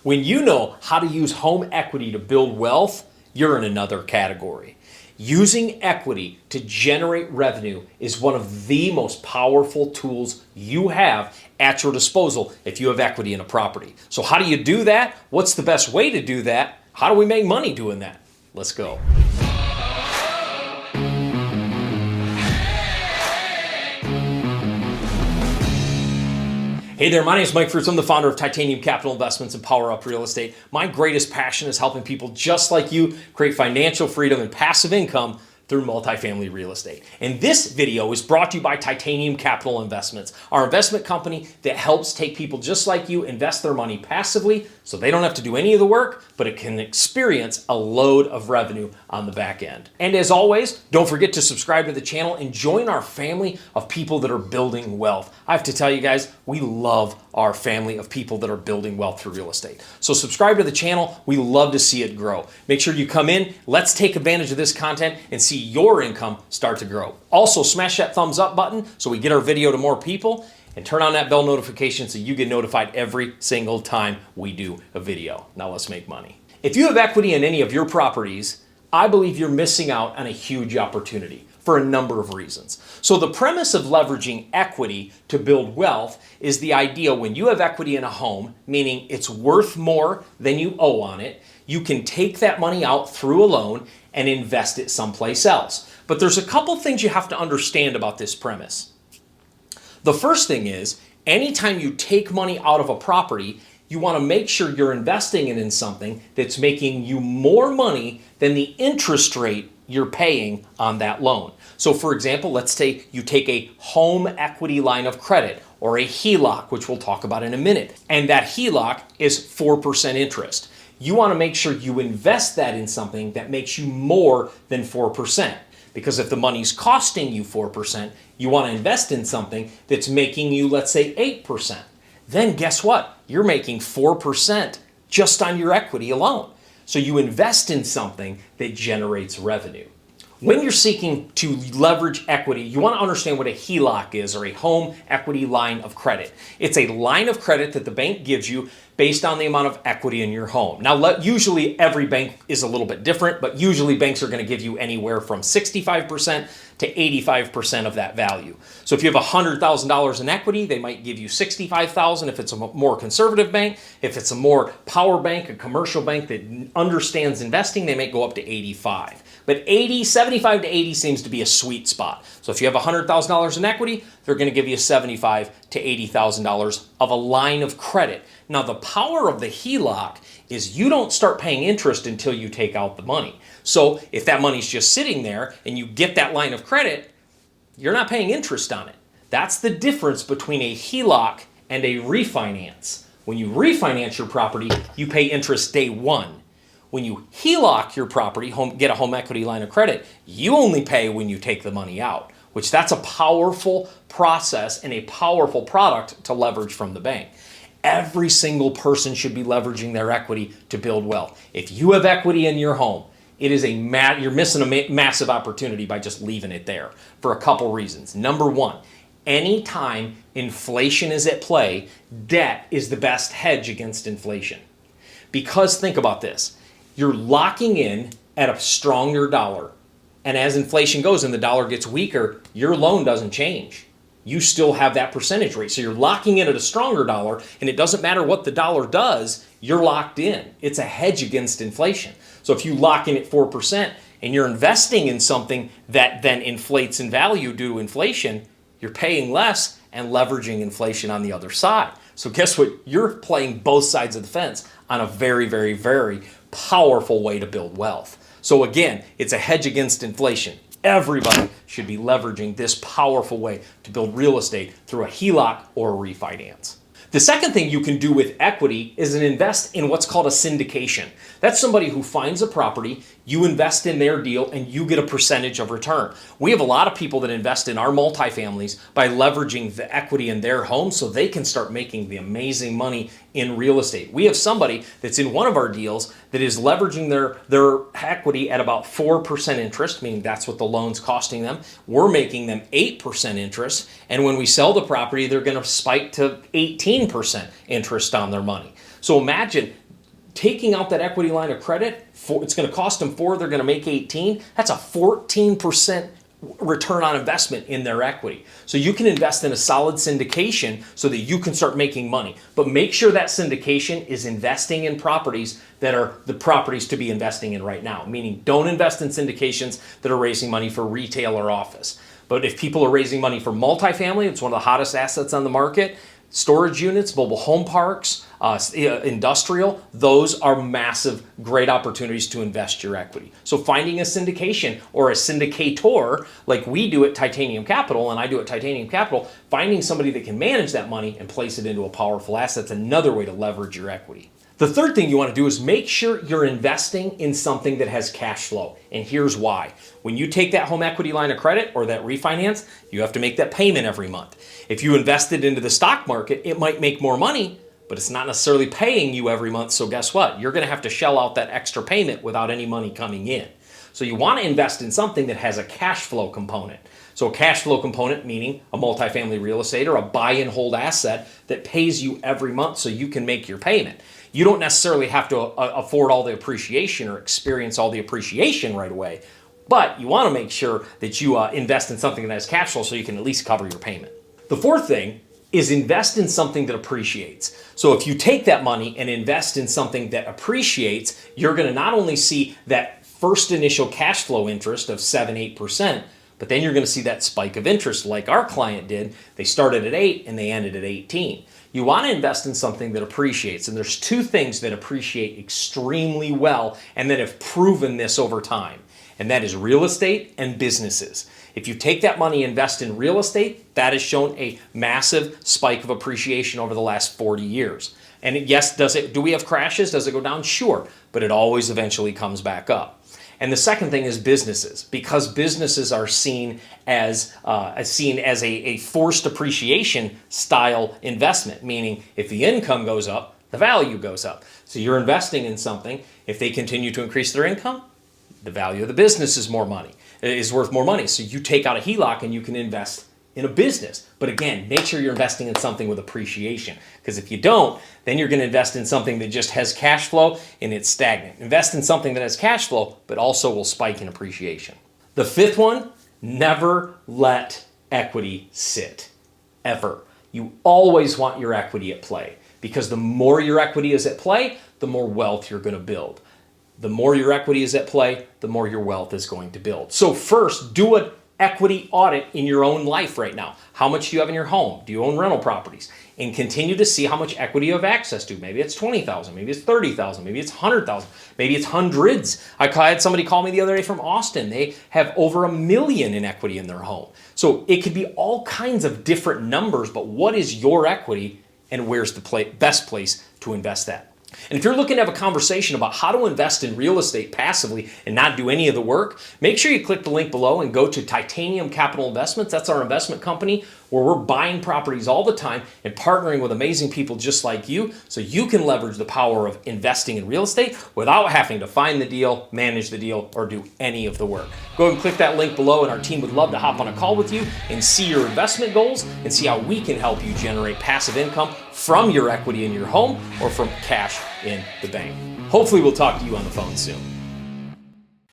When you know how to use home equity to build wealth, you're in another category. Using equity to generate revenue is one of the most powerful tools you have at your disposal if you have equity in a property. So how do you do that? What's the best way to do that? How do we make money doing that? Let's go. Hey there, my name is Mike Fritz. I'm the founder of Titanium Capital Investments and Power Up Real Estate. My greatest passion is helping people just like you create financial freedom and passive income through multifamily real estate. And this video is brought to you by Titanium Capital Investments, our investment company that helps take people just like you invest their money passively so they don't have to do any of the work, but it can experience a load of revenue on the back end. And as always, don't forget to subscribe to the channel and join our family of people that are building wealth. I have to tell you guys, we love our family of people that are building wealth through real estate. So subscribe to the channel. We love to see it grow. Make sure you come in. Let's take advantage of this content and see your income start to grow. Also, smash that thumbs up button so we get our video to more people, and turn on that bell notification so you get notified every single time we do a video. Now let's make money. If you have equity in any of your properties, I believe you're missing out on a huge opportunity for a number of reasons. So the premise of leveraging equity to build wealth is the idea when you have equity in a home, meaning it's worth more than you owe on it, you can take that money out through a loan and invest it someplace else. But there's a couple things you have to understand about this premise. The first thing is, anytime you take money out of a property, you want to make sure you're investing it in something that's making you more money than the interest rate you're paying on that loan. So for example, let's say you take a home equity line of credit or a HELOC, which we'll talk about in a minute, and that HELOC is 4% interest. You want to make sure you invest that in something that makes you more than 4%. Because if the money's costing you 4%, you want to invest in something that's making you, let's say, 8%. Then guess what? You're making 4% just on your equity alone. So you invest in something that generates revenue. When you're seeking to leverage equity, you want to understand what a HELOC is, or a home equity line of credit. It's a line of credit that the bank gives you based on the amount of equity in your home. Now, usually every bank is a little bit different, but usually banks are going to give you anywhere from 65% to 85% of that value. So if you have $100,000 in equity, they might give you $65,000 if it's a more conservative bank. If it's a more power bank, a commercial bank that understands investing, they may go up to 85. But 75 to 80 seems to be a sweet spot. So if you have $100,000 in equity, they're going to give you $75,000 to $80,000 of a line of credit. Now, the power of the HELOC is you don't start paying interest until you take out the money. So if that money's just sitting there and you get that line of credit, you're not paying interest on it. That's the difference between a HELOC and a refinance. When you refinance your property, you pay interest day one. When you HELOC your property, get a home equity line of credit, you only pay when you take the money out, which that's a powerful process and a powerful product to leverage from the bank. Every single person should be leveraging their equity to build wealth. If you have equity in your home, it is you're missing a massive opportunity by just leaving it there for a couple reasons. Number one, anytime inflation is at play, debt is the best hedge against inflation. Because think about this, you're locking in at a stronger dollar. And as inflation goes and the dollar gets weaker, your loan doesn't change. You still have that percentage rate. So you're locking in at a stronger dollar, and it doesn't matter what the dollar does, you're locked in. It's a hedge against inflation. So if you lock in at 4% and you're investing in something that then inflates in value due to inflation, you're paying less and leveraging inflation on the other side. So guess what? You're playing both sides of the fence on a very, very, very powerful way to build wealth. So again, it's a hedge against inflation. Everybody should be leveraging this powerful way to build real estate through a HELOC or a refinance. The second thing you can do with equity is invest in what's called a syndication. That's somebody who finds a property, you invest in their deal, and you get a percentage of return. We have a lot of people that invest in our multifamilies by leveraging the equity in their home so they can start making the amazing money in real estate. We have somebody that's in one of our deals that is leveraging their equity at about 4% interest, meaning that's what the loan's costing them. We're making them 8% interest, and when we sell the property, they're going to spike to 18% interest on their money. So imagine taking out that equity line of credit, it's going to cost them 4, they're going to make 18. That's a 14% return on investment in their equity. So you can invest in a solid syndication so that you can start making money. But make sure that syndication is investing in properties that are the properties to be investing in right now. Meaning don't invest in syndications that are raising money for retail or office. But if people are raising money for multifamily, it's one of the hottest assets on the market. Storage units, mobile home parks, industrial, those are massive, great opportunities to invest your equity. So finding a syndication or a syndicator like we do at Titanium Capital and I do at Titanium Capital, finding somebody that can manage that money and place it into a powerful asset is another way to leverage your equity. The third thing you want to do is make sure you're investing in something that has cash flow. And here's why. When you take that home equity line of credit or that refinance, you have to make that payment every month. If you invested into the stock market, it might make more money, but it's not necessarily paying you every month. So guess what? You're going to have to shell out that extra payment without any money coming in. So you want to invest in something that has a cash flow component. So a cash flow component meaning a multifamily real estate or a buy and hold asset that pays you every month so you can make your payment. You don't necessarily have to afford all the appreciation or experience all the appreciation right away, but you want to make sure that you invest in something that has cash flow so you can at least cover your payment. The fourth thing is invest in something that appreciates. So if you take that money and invest in something that appreciates, you're going to not only see that first initial cash flow interest of 7-8%, but then you're going to see that spike of interest like our client did. They started at 8 and they ended at 18. You want to invest in something that appreciates. And there's two things that appreciate extremely well and that have proven this over time. And that is real estate and businesses. If you take that money and invest in real estate, that has shown a massive spike of appreciation over the last 40 years. And yes, do we have crashes? Does it go down? Sure, but it always eventually comes back up. And the second thing is businesses, because businesses are seen as a forced appreciation style investment, meaning if the income goes up, the value goes up. So you're investing in something. If they continue to increase their income, the value of the business is worth more money. So you take out a HELOC and you can invest in a business. But again, make sure you're investing in something with appreciation, because if you don't, then you're going to invest in something that just has cash flow and it's stagnant. Invest in something that has cash flow, but also will spike in appreciation. The fifth one, never let equity sit, ever. You always want your equity at play, because the more your equity is at play, the more wealth you're going to build. The more your equity is at play, the more your wealth is going to build. So first, do an equity audit in your own life right now. How much do you have in your home? Do you own rental properties? And continue to see how much equity you have access to. Maybe it's 20,000, maybe it's 30,000, maybe it's 100,000, maybe it's hundreds. I had somebody call me the other day from Austin. They have over $1 million in equity in their home. So it could be all kinds of different numbers, but what is your equity and where's the best place to invest that? And if you're looking to have a conversation about how to invest in real estate passively and not do any of the work, make sure you click the link below and go to Titanium Capital Investments. That's our investment company where we're buying properties all the time and partnering with amazing people just like you so you can leverage the power of investing in real estate without having to find the deal, manage the deal, or do any of the work. Go ahead and click that link below and our team would love to hop on a call with you and see your investment goals and see how we can help you generate passive income from your equity in your home or from cash in the bank. Hopefully we'll talk to you on the phone soon.